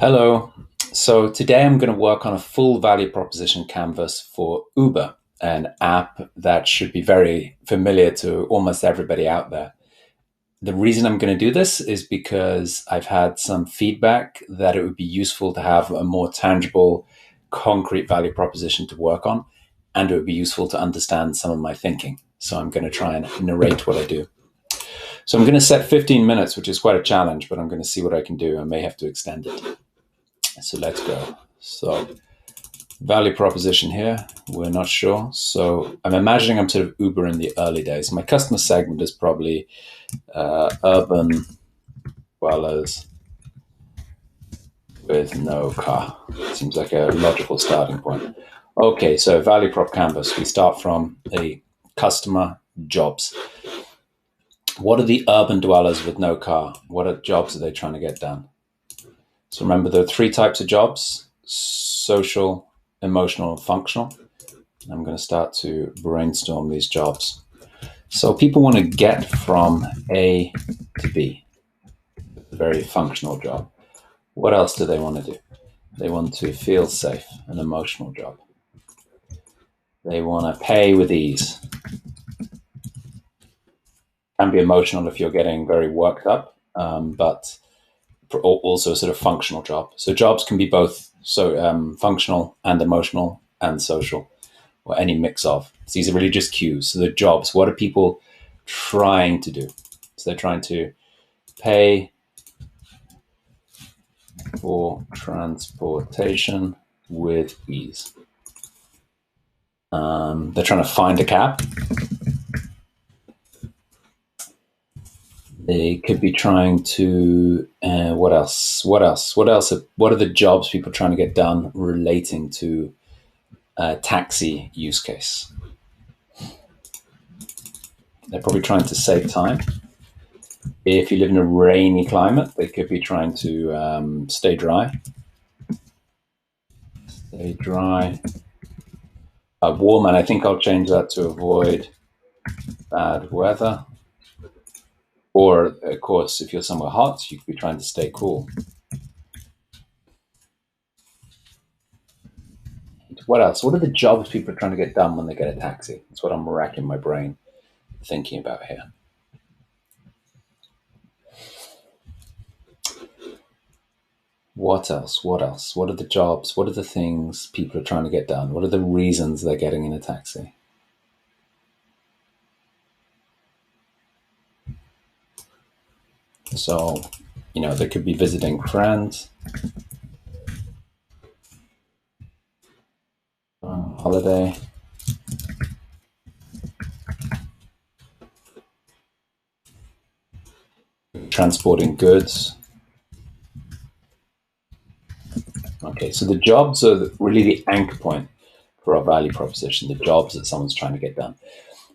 Hello. So today I'm going to work on a full value proposition canvas for Uber, an app that should be very familiar to almost everybody out there. The reason I'm going to do this is because I've had some feedback that it would be useful to have a more tangible, concrete value proposition to work on, and it would be useful to understand some of my thinking. So I'm going to try and narrate what I do. So I'm going to set 15 minutes, which is quite a challenge, but I'm going to see what I can do. I may have to extend it. So let's go. So value proposition here, we're not sure. So I'm imagining I'm sort of Uber in the early days. My customer segment is probably urban dwellers with no car. Seems like a logical starting point. Okay, so value prop canvas. We start from a customer jobs. What are the urban dwellers with no car? What jobs are they trying to get done? So remember, there are three types of jobs: social, emotional, and functional. I'm going to start to brainstorm these jobs. So people want to get from A to B, a very functional job. What else do they want to do? They want to feel safe, an emotional job. They want to pay with ease. Can be emotional if you're getting very worked up, but also a sort of functional job. So jobs can be both functional and emotional and social, or any mix of. So these are really just cues. So the jobs, what are people trying to do? So they're trying to pay for transportation with ease. They're trying to find a cab. They could be trying to, what else? What are the jobs people are trying to get done relating to taxi use case? They're probably trying to save time. If you live in a rainy climate, they could be trying to stay dry. Stay dry. Warm, and I think I'll change that to avoid bad weather. Or, of course, if you're somewhere hot, you could be trying to stay cool. What else? What are the jobs people are trying to get done when they get a taxi? That's what I'm racking my brain thinking about here. What else? What else? What are the jobs? What are the things people are trying to get done? What are the reasons they're getting in a taxi? So, they could be visiting friends, holiday, transporting goods. Okay, so the jobs are really the anchor point for our value proposition, the jobs that someone's trying to get done.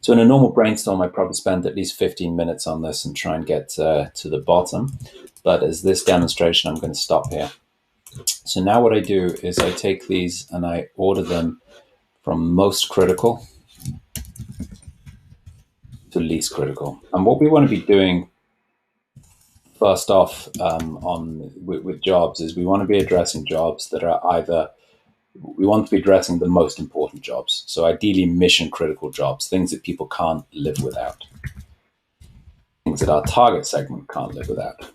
So in a normal brainstorm, I probably spend at least 15 minutes on this and try and get to the bottom. But as this demonstration, I'm going to stop here. So now what I do is I take these and I order them from most critical to least critical. And what we want to be doing first off with jobs is we want to be addressing jobs that are we want to be addressing the most important jobs. So ideally mission critical jobs, things that people can't live without, things that our target segment can't live without.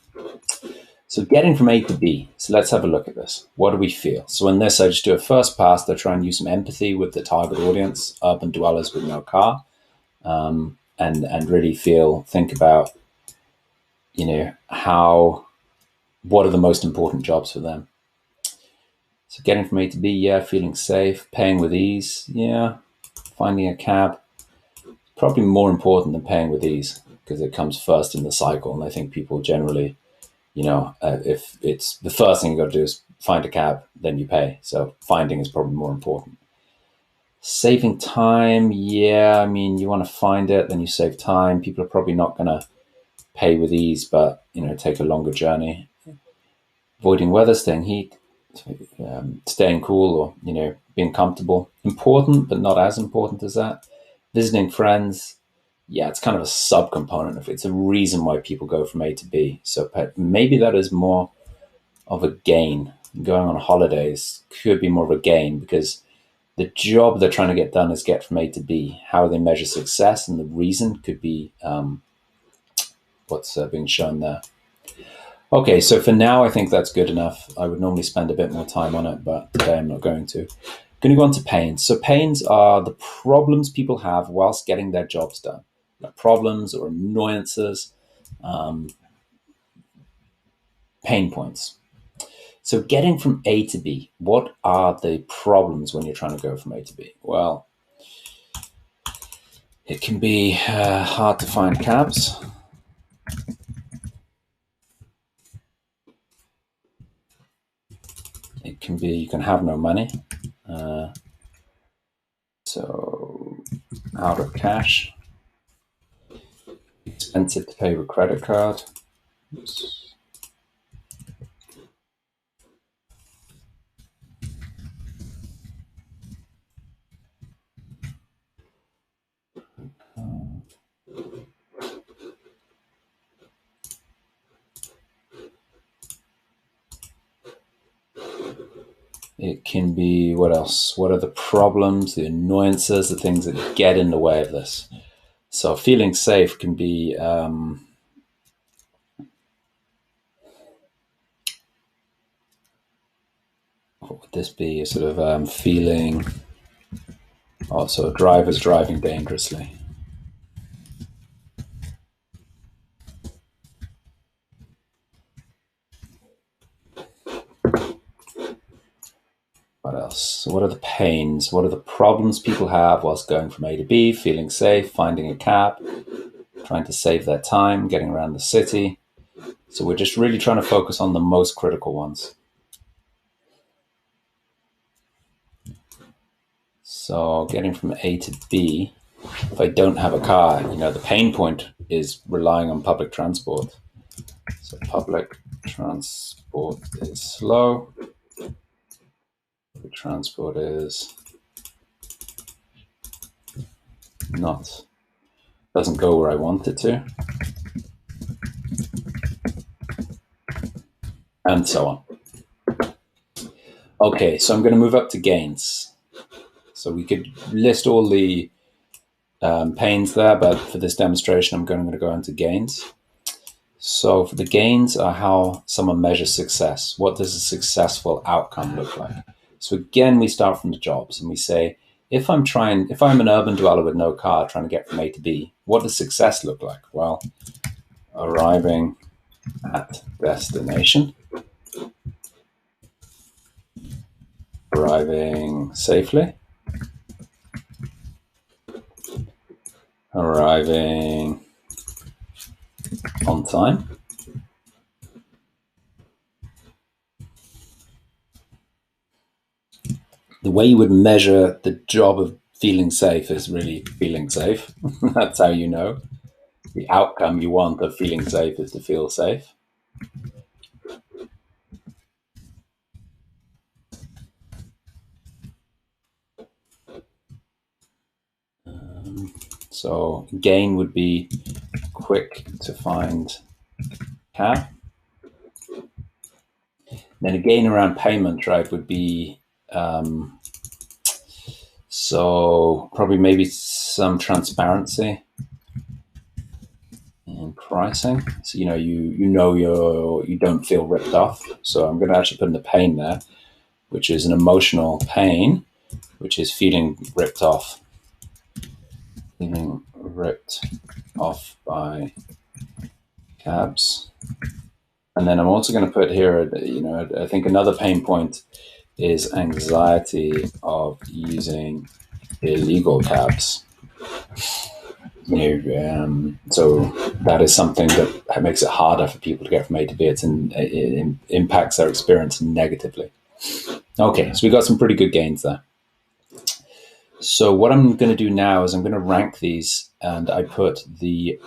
So getting from A to B. So let's have a look at this. What do we feel? So in this, I just do a first pass to try and use some empathy with the target audience, urban dwellers with no car, and really think about, what are the most important jobs for them? So getting from A to B, yeah. Feeling safe, paying with ease, yeah. Finding a cab, probably more important than paying with ease because it comes first in the cycle. And I think people generally, if it's the first thing you got to do is find a cab, then you pay. So finding is probably more important. Saving time, yeah. You want to find it, then you save time. People are probably not going to pay with ease, but take a longer journey. Avoiding weather, staying heat, staying cool, or being comfortable. Important, but not as important as that. Visiting friends, yeah, it's kind of a subcomponent of it. It's a reason why people go from A to B. So maybe that is more of a gain going on holidays could be more of a gain, because the job they're trying to get done is get from A to B. How they measure success and the reason could be what's being shown there. Okay, so for now, I think that's good enough. I would normally spend a bit more time on it, but today I'm not going to. I'm going to go on to pains. So pains are the problems people have whilst getting their jobs done. Problems or annoyances, pain points. So getting from A to B, what are the problems when you're trying to go from A to B? Well, it can be hard to find cabs. It can be you can have no money. So out of cash. Expensive to pay with credit card. Oops. It can be, what else? What are the problems, the annoyances, the things that get in the way of this? So feeling safe can be what would this be? A sort of feeling, also drivers driving dangerously. What else? So what are the pains? What are the problems people have whilst going from A to B? Feeling safe, finding a cab, trying to save their time, getting around the city. So we're just really trying to focus on the most critical ones. So getting from A to B, if I don't have a car, the pain point is relying on public transport. So public transport is slow. Public transport is doesn't go where I want it to. And so on. Okay, so I'm going to move up to gains. So we could list all the pains there, but for this demonstration, I'm going to go into gains. So for the gains are how someone measures success. What does a successful outcome look like? So again, we start from the jobs and we say, if I'm an urban dweller with no car trying to get from A to B, what does success look like? Well, arriving at destination, arriving safely, arriving on time, the way you would measure the job of feeling safe is really feeling safe. That's how you know. The outcome you want of feeling safe is to feel safe. So gain would be quick to find cab. Then a gain around payment, right, would be so probably maybe some transparency in pricing. So you don't feel ripped off. So I'm going to actually put in the pain there, which is an emotional pain, which is feeling ripped off. Feeling ripped off by cabs. And then I'm also going to put here, I think another pain point is anxiety of using illegal cabs. So that is something that makes it harder for people to get from A to B. It impacts their experience negatively. Okay, so we got some pretty good gains there. So what I'm going to do now is I'm going to rank these, and I put the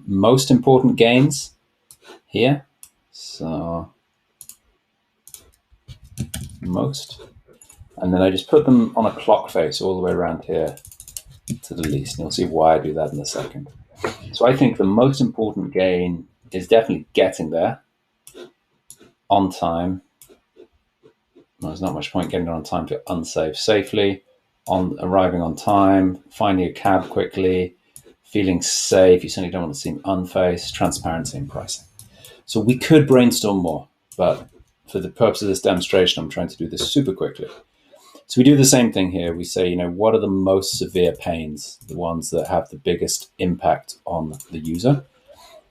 most important gains here. So most, and then I just put them on a clock face all the way around here to the least, and you'll see why I do that in a second. So I think the most important gain is definitely getting there on time there's not much point getting there on time to unsafe safely, on arriving on time, finding a cab quickly, feeling safe. You certainly don't want to seem unfazed, transparency in pricing. So we could brainstorm more, but for the purpose of this demonstration, I'm trying to do this super quickly. So we do the same thing here. We say, what are the most severe pains, the ones that have the biggest impact on the user?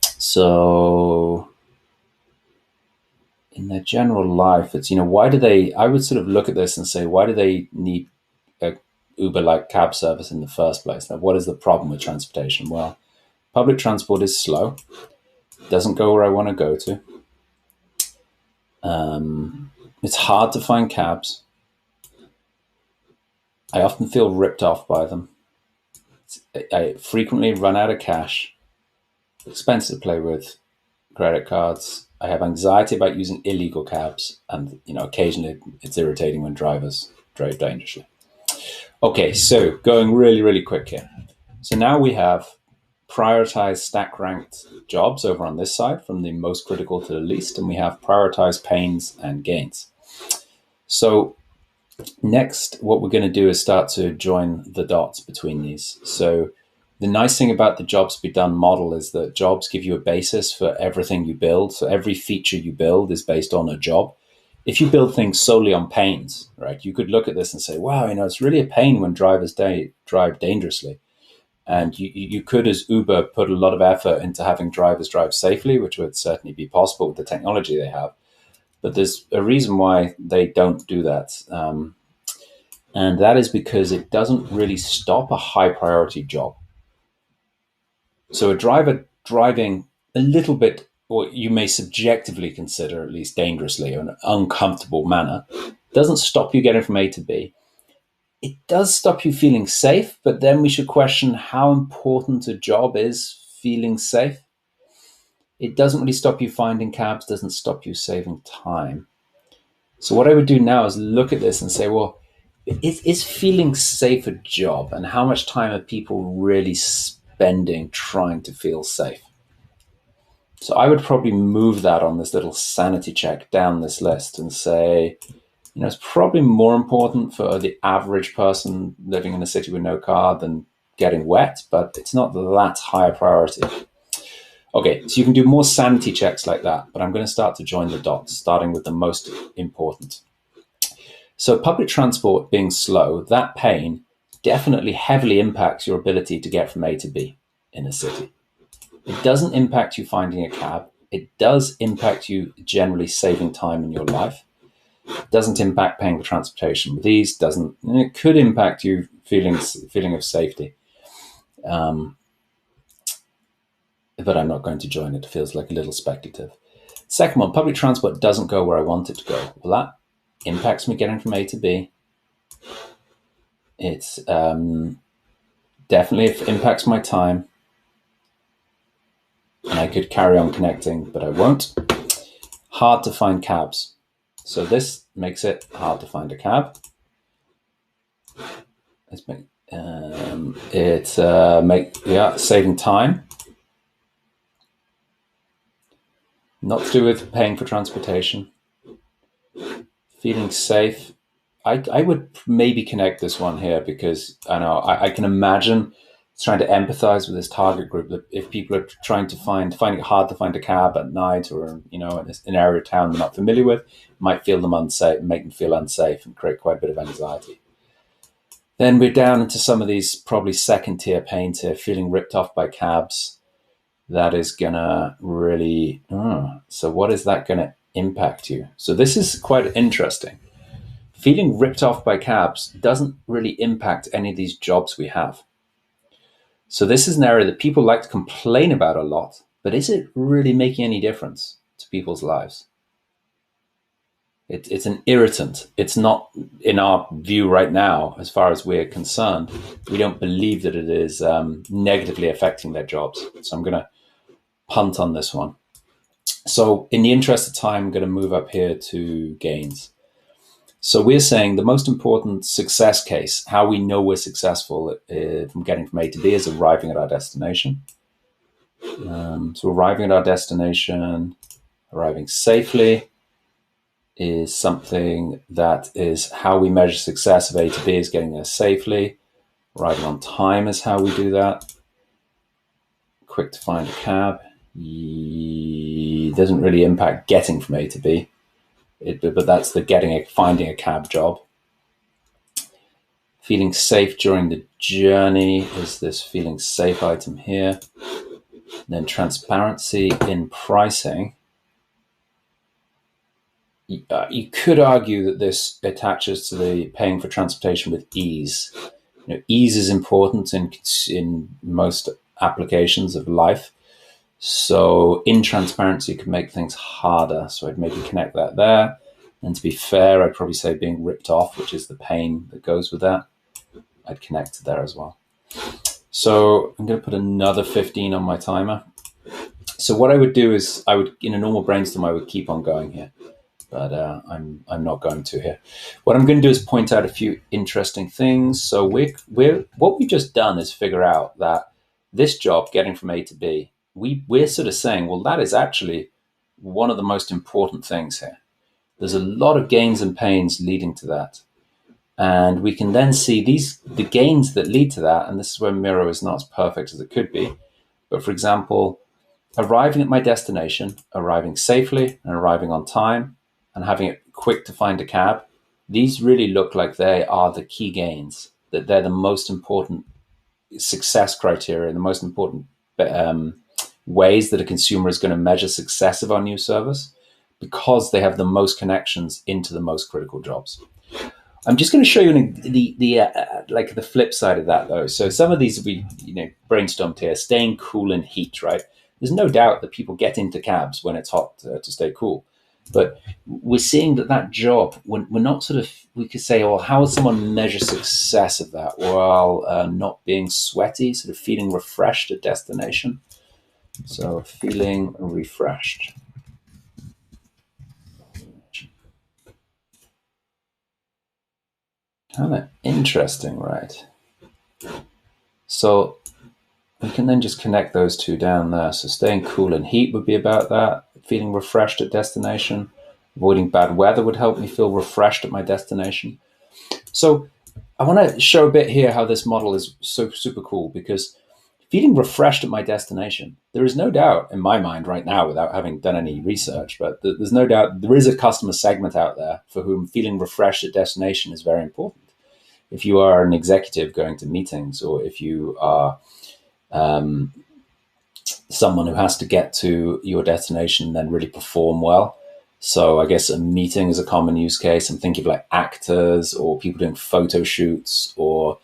So in their general life, it's, why do they, I would sort of look at this and say, why do they need a Uber-like cab service in the first place? Now, what is the problem with transportation? Well, public transport is slow, doesn't go where I want to go to. It's hard to find cabs. I often feel ripped off by them. I frequently run out of cash. Expensive to play with credit cards. I have anxiety about using illegal cabs, and occasionally it's irritating when drivers drive dangerously. Okay, so going really, really quick here. So now we have prioritized stack ranked jobs over on this side from the most critical to the least, and we have prioritized pains and gains. So next, what we're going to do is start to join the dots between these. So the nice thing about the jobs be done model is that jobs give you a basis for everything you build. So every feature you build is based on a job. If you build things solely on pains, right, you could look at this and say, wow, it's really a pain when drivers drive dangerously. And you could, as Uber, put a lot of effort into having drivers drive safely, which would certainly be possible with the technology they have. But there's a reason why they don't do that. And that is because it doesn't really stop a high priority job. So a driver driving a little bit, or you may subjectively consider at least dangerously or in an uncomfortable manner, doesn't stop you getting from A to B. It does stop you feeling safe, but then we should question how important a job is feeling safe. It doesn't really stop you finding cabs, doesn't stop you saving time. So what I would do now is look at this and say, well, is feeling safe a job? And how much time are people really spending trying to feel safe? So I would probably move that on this little sanity check down this list and say, it's probably more important for the average person living in a city with no car than getting wet, but it's not that high a priority. Okay, so you can do more sanity checks like that, but I'm going to start to join the dots, starting with the most important. So public transport being slow, that pain definitely heavily impacts your ability to get from A to B in a city. It doesn't impact you finding a cab. It does impact you generally saving time in your life. It doesn't impact paying for transportation. These doesn't. It could impact you feeling of safety. But I'm not going to join it. It feels like a little speculative. Second one, public transport doesn't go where I want it to go. Well, that impacts me getting from A to B. It's definitely impacts my time. And I could carry on connecting, but I won't. Hard to find cabs. So this makes it hard to find a cab. Saving time. Not to do with paying for transportation. Feeling safe. I would maybe connect this one here because I can imagine trying to empathize with this target group that if people are trying to finding it hard to find a cab at night or in an area of town they're not familiar with, might feel them unsafe, make them feel unsafe and create quite a bit of anxiety. Then we're down into some of these probably second tier pains here, feeling ripped off by cabs. That is gonna really, so what is that gonna impact you? So this is quite interesting. Feeling ripped off by cabs doesn't really impact any of these jobs we have. So this is an area that people like to complain about a lot, but is it really making any difference to people's lives? It's an irritant. It's not, in our view right now, as far as we're concerned, we don't believe that it is negatively affecting their jobs. So I'm going to punt on this one. So in the interest of time, I'm going to move up here to gains. So we're saying the most important success case, how we know we're successful from getting from A to B, is arriving at our destination. So arriving at our destination, arriving safely, is something that is how we measure success of A to B is getting there safely. Arriving on time is how we do that. Quick to find a cab. It doesn't really impact getting from A to B, but that's the finding a cab job. Feeling safe during the journey is this feeling safe item here. And then transparency in pricing. You could argue that this attaches to the paying for transportation with ease. Ease is important in most applications of life. So in transparency could make things harder. So I'd maybe connect that there. And to be fair, I'd probably say being ripped off, which is the pain that goes with that, I'd connect there as well. So I'm going to put another 15 on my timer. So what I would do is in a normal brainstorm, I would keep on going here. But I'm not going to here. What I'm going to do is point out a few interesting things. So what we've just done is figure out that this job, getting from A to B, we're sort of saying, well, that is actually one of the most important things here. There's a lot of gains and pains leading to that. And we can then see the gains that lead to that. And this is where Miro is not as perfect as it could be. But for example, arriving at my destination, arriving safely and arriving on time, and having it quick to find a cab, these really look like they are the key gains, that they're the most important success criteria, the most important ways that a consumer is going to measure success of our new service, because they have the most connections into the most critical jobs. I'm just going to show you the flip side of that, though. So some of these we brainstormed here. Staying cool in heat, right? There's no doubt that people get into cabs when it's hot to stay cool. But we're seeing that job, we're not sort of, we could say, well, how would someone measure success of that? Well, not being sweaty, sort of feeling refreshed at destination. So feeling refreshed. Kind of interesting, right? So we can then just connect those two down there. So staying cool in heat would be about that. Feeling refreshed at destination. Avoiding bad weather would help me feel refreshed at my destination. So I want to show a bit here how this model is so super cool, because feeling refreshed at my destination, there is no doubt in my mind right now, without having done any research, but there's no doubt there is a customer segment out there for whom feeling refreshed at destination is very important. If you are an executive going to meetings, or if you are someone who has to get to your destination and then really perform well. So I guess a meeting is a common use case. I'm thinking of like actors or people doing photo shoots, or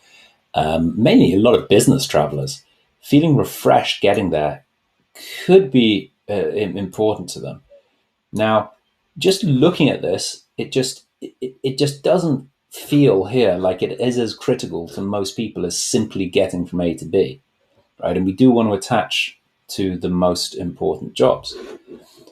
mainly a lot of business travelers. Feeling refreshed getting there could be important to them. Now, just looking at this, it just doesn't feel here like it is as critical to most people as simply getting from A to B, right? And we do want to attach to the most important jobs.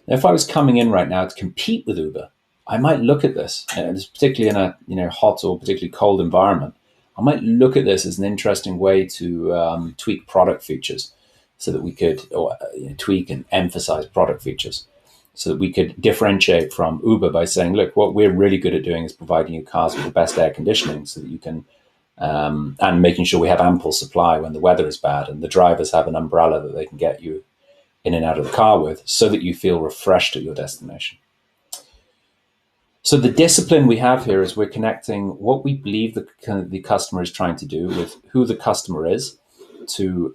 Now, if I was coming in right now to compete with Uber, I might look at this, particularly in a hot or particularly cold environment. I might look at this as an interesting way to tweak product features, so that we could tweak and emphasize product features, so that we could differentiate from Uber by saying, look, what we're really good at doing is providing you cars with the best air conditioning, so that you can, and making sure we have ample supply when the weather is bad, and the drivers have an umbrella that they can get you in and out of the car with, so that you feel refreshed at your destination. So the discipline we have here is we're connecting what we believe the customer is trying to do with who the customer is, to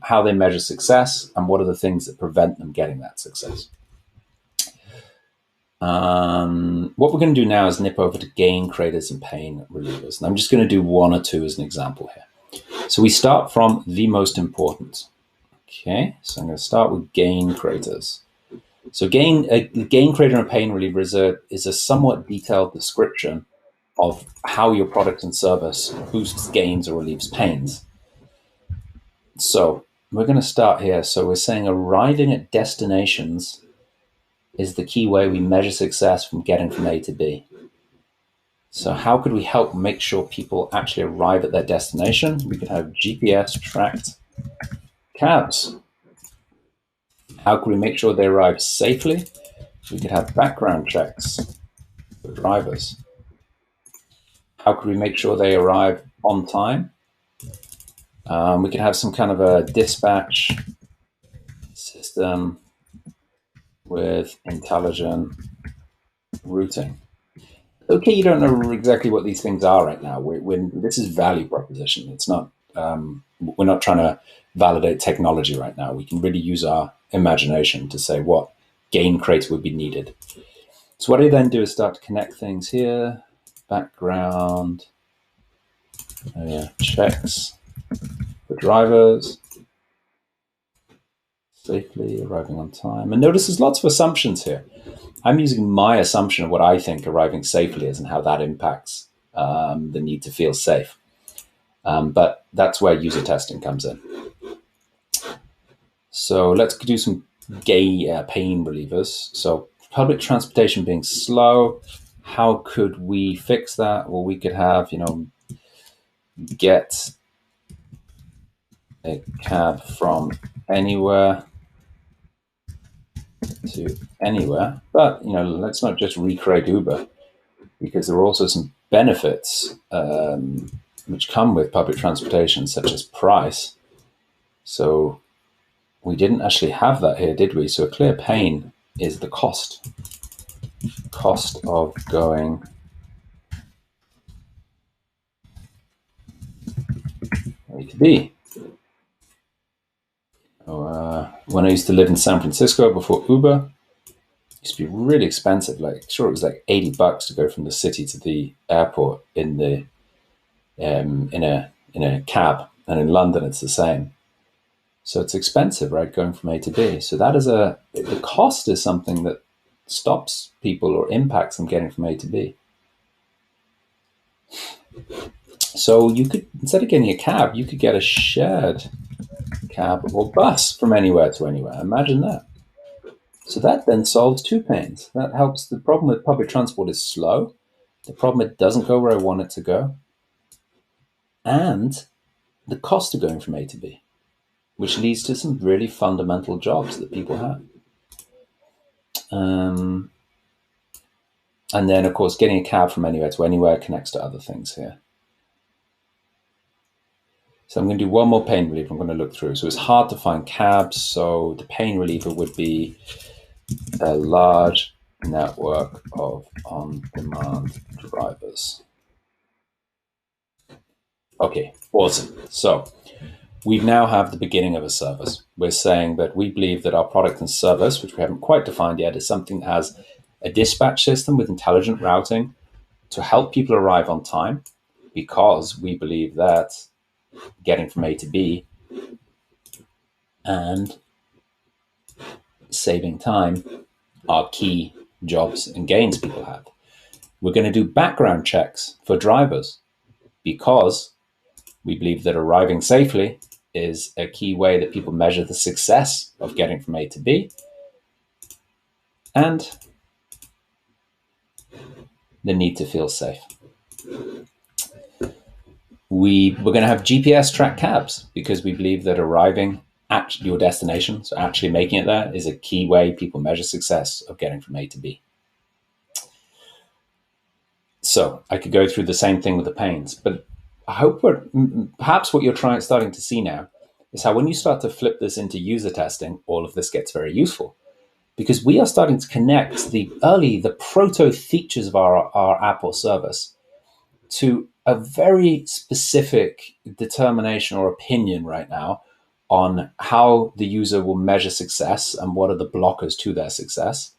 how they measure success, and what are the things that prevent them getting that success. What we're going to do now is nip over to gain creators and pain relievers. And I'm just going to do one or two as an example here. So we start from the most important. Okay, so I'm going to start with gain creators. So gain creator and pain reliever is a somewhat detailed description of how your product and service boosts gains or relieves pains. So we're going to start here. So we're saying arriving at destinations is the key way we measure success from getting from A to B. So how could we help make sure people actually arrive at their destination? We could have GPS tracked cabs. How could we make sure they arrive safely? We could have background checks. for drivers. How could we make sure they arrive on time? We could have some kind of a dispatch system with intelligent routing. Okay, you don't know exactly what these things are right now. This is value proposition. It's not. We're not trying to validate technology right now. We can really use our imagination to say what gain crates would be needed. So what I then do is start to connect things here. Background. Checks for drivers. Safely arriving on time. And notice there's lots of assumptions here. I'm using my assumption of what I think arriving safely is and how that impacts the need to feel safe. But that's where user testing comes in. So let's do some pain relievers. So public transportation being slow, how could we fix that? Well, we could have, get a cab from anywhere to anywhere. But, let's not just recreate Uber, because there are also some benefits which come with public transportation, such as price. So we didn't actually have that here, did we? So a clear pain is the cost of going A to B. When I used to live in San Francisco before Uber, it used to be really expensive. It was like $80 to go from the city to the airport in a cab, and in London it's the same. So it's expensive, right, going from A to B. So that is the cost is something that stops people or impacts them getting from A to B. So you could, instead of getting a cab, you could get a shared cab or bus from anywhere to anywhere. Imagine that. So that then solves two pains. That helps. The problem with public transport is slow. The problem, it doesn't go where I want it to go. And the cost of going from A to B, which leads to some really fundamental jobs that people have. And then, of course, getting a cab from anywhere to anywhere connects to other things here. So I'm going to do one more pain reliever I'm going to look through. So it's hard to find cabs. So the pain reliever would be a large network of on-demand drivers. Okay, awesome. So we now have the beginning of a service. We're saying that we believe that our product and service, which we haven't quite defined yet, is something that has a dispatch system with intelligent routing to help people arrive on time, because we believe that getting from A to B and saving time are key jobs and gains people have. We're going to do background checks for drivers, because we believe that arriving safely is a key way that people measure the success of getting from A to B. And the need to feel safe. We're going to have GPS track cabs, because we believe that arriving at your destination, so actually making it there, is a key way people measure success of getting from A to B. So I could go through the same thing with the pains, but I hope perhaps what you're starting to see now is how when you start to flip this into user testing, all of this gets very useful, because we are starting to connect the proto features of our app or service to a very specific determination or opinion right now on how the user will measure success and what are the blockers to their success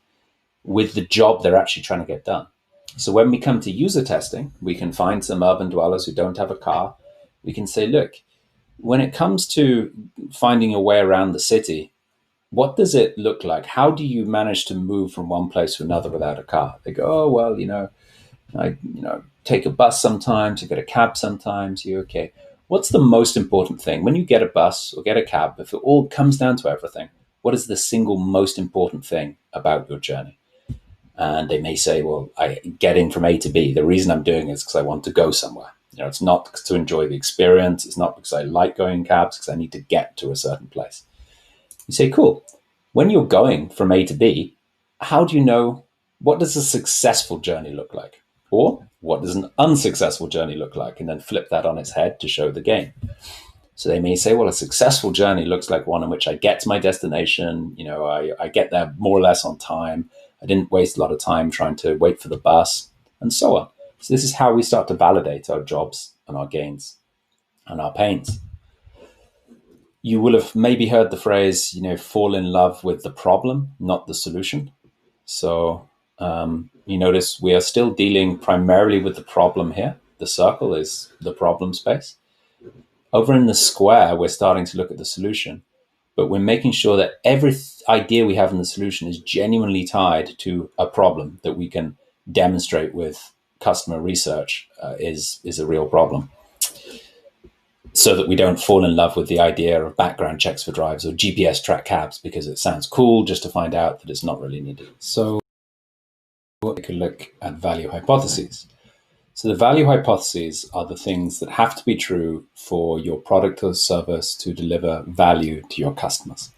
with the job they're actually trying to get done. So when we come to user testing, we can find some urban dwellers who don't have a car. We can say, look, when it comes to finding a way around the city, what does it look like? How do you manage to move from one place to another without a car? They go, oh, well, I take a bus sometimes, you get a cab sometimes, you're okay. What's the most important thing? When you get a bus or get a cab, if it all comes down to everything, what is the single most important thing about your journey? And they may say, well, getting from A to B, the reason I'm doing it is because I want to go somewhere. It's not to enjoy the experience. It's not because I like going in cabs, because I need to get to a certain place. You say, cool. When you're going from A to B, how do you know what does a successful journey look like? Or what does an unsuccessful journey look like? And then flip that on its head to show the game. So they may say, well, a successful journey looks like one in which I get to my destination. I get there more or less on time. I didn't waste a lot of time trying to wait for the bus and so on. So this is how we start to validate our jobs and our gains and our pains. You will have maybe heard the phrase, fall in love with the problem, not the solution. So you notice we are still dealing primarily with the problem here. The circle is the problem space. Over in the square, we're starting to look at the solution, but we're making sure that every idea we have in the solution is genuinely tied to a problem that we can demonstrate with customer research is a real problem, so that we don't fall in love with the idea of background checks for drives or GPS track cabs because it sounds cool, just to find out that it's not really needed. So take a look at value hypotheses. So the value hypotheses are the things that have to be true for your product or service to deliver value to your customers.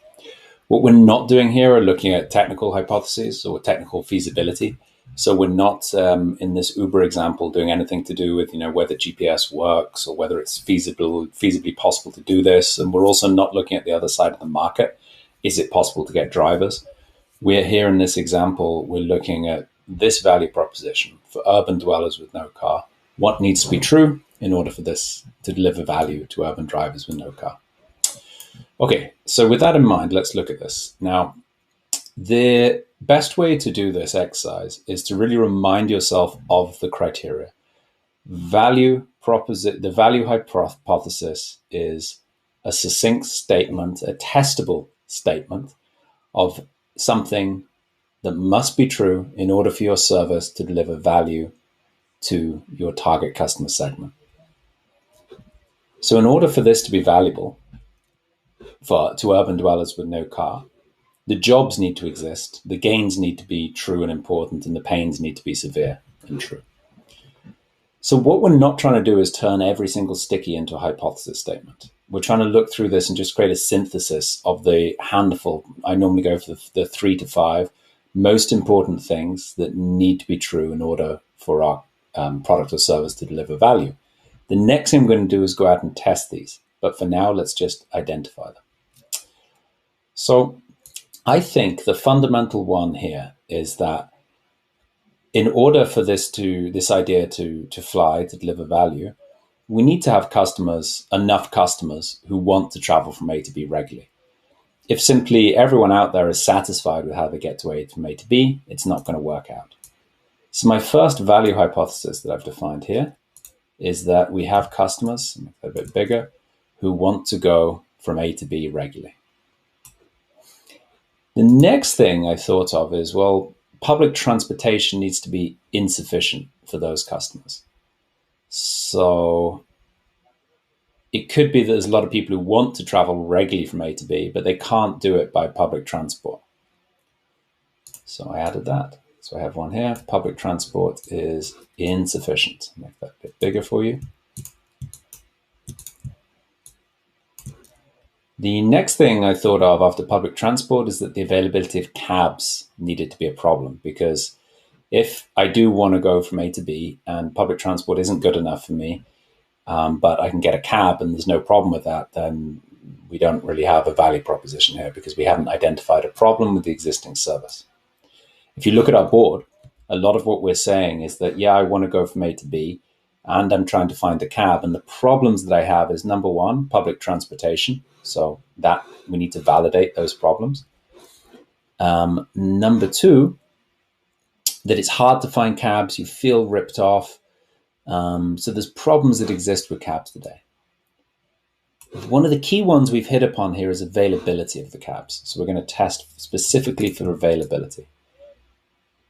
What we're not doing here are looking at technical hypotheses or technical feasibility. So we're not, in this Uber example, doing anything to do with whether GPS works or whether it's feasibly possible to do this. And we're also not looking at the other side of the market. Is it possible to get drivers? We're here in this example, we're looking at this value proposition for urban dwellers with no car. What needs to be true in order for this to deliver value to urban drivers with no car? Okay, so with that in mind, let's look at this. Now, the best way to do this exercise is to really remind yourself of the criteria. The value hypothesis is a succinct statement, a testable statement of something that must be true in order for your service to deliver value to your target customer segment. So in order for this to be valuable to urban dwellers with no car, the jobs need to exist, the gains need to be true and important, and the pains need to be severe and true. So what we're not trying to do is turn every single sticky into a hypothesis statement. We're trying to look through this and just create a synthesis of the handful. I normally go for the 3 to 5 most important things that need to be true in order for our product or service to deliver value. The next thing I'm going to do is go out and test these. But for now, let's just identify them. So I think the fundamental one here is that in order for this idea to fly, to deliver value, we need to have enough customers who want to travel from A to B regularly. If simply everyone out there is satisfied with how they get from A to B, it's not going to work out. So my first value hypothesis that I've defined here is that we have customers, make that a bit bigger, who want to go from A to B regularly. The next thing I thought of is, well, public transportation needs to be insufficient for those customers. So it could be that there's a lot of people who want to travel regularly from A to B, but they can't do it by public transport. So I added that. So I have one here. Public transport is insufficient. Make that a bit bigger for you. The next thing I thought of after public transport is that the availability of cabs needed to be a problem, because if I do want to go from A to B and public transport isn't good enough for me, but I can get a cab and there's no problem with that, then we don't really have a value proposition here because we haven't identified a problem with the existing service. If you look at our board, a lot of what we're saying is that, yeah, I want to go from A to B and I'm trying to find a cab. And the problems that I have is, number one, public transportation. So that we need to validate those problems. Number two, that it's hard to find cabs. You feel ripped off. So there's problems that exist with cabs today. One of the key ones we've hit upon here is availability of the cabs. So we're going to test specifically for availability.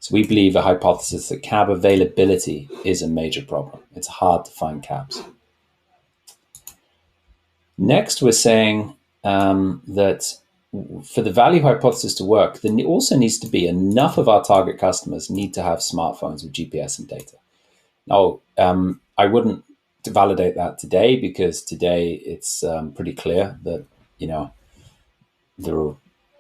So we believe a hypothesis that cab availability is a major problem. It's hard to find cabs. Next, we're saying that for the value hypothesis to work, there also needs to be enough of our target customers need to have smartphones with GPS and data. Now, I wouldn't validate that today because today it's pretty clear that, there are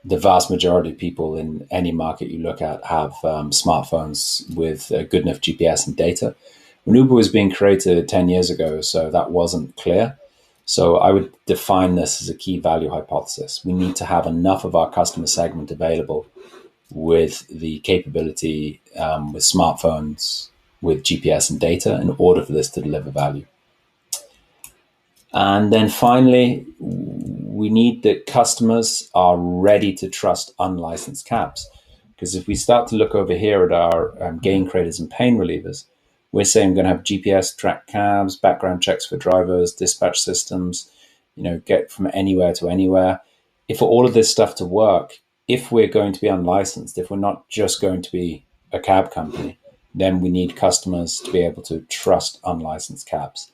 the vast majority of people in any market you look at have smartphones with good enough GPS and data. When Uber was being created 10 years ago, so that wasn't clear. So I would define this as a key value hypothesis. We need to have enough of our customer segment available with the capability with smartphones, with GPS and data in order for this to deliver value. And then finally, we need that customers are ready to trust unlicensed cabs. Because if we start to look over here at our gain creators and pain relievers, we're saying we're going to have GPS tracked cabs, background checks for drivers, dispatch systems, get from anywhere to anywhere. If for all of this stuff to work, if we're going to be unlicensed, if we're not just going to be a cab company, then we need customers to be able to trust unlicensed cabs.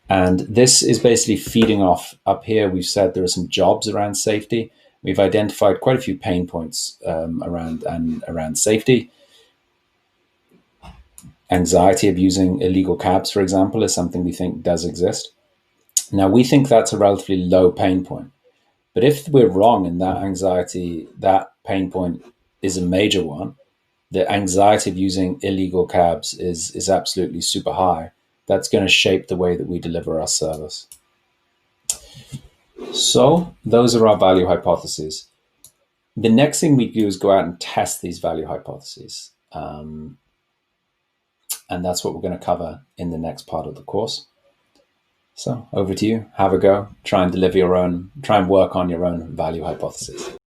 And this is basically feeding off up here. We've said there are some jobs around safety. We've identified quite a few pain points around safety. Anxiety of using illegal cabs, for example, is something we think does exist. Now, we think that's a relatively low pain point. But if we're wrong in that pain point is a major one, the anxiety of using illegal cabs is absolutely super high. That's going to shape the way that we deliver our service. So those are our value hypotheses. The next thing we do is go out and test these value hypotheses. And that's what we're going to cover in the next part of the course. So over to you. Have a go. Try and work on your own value hypothesis.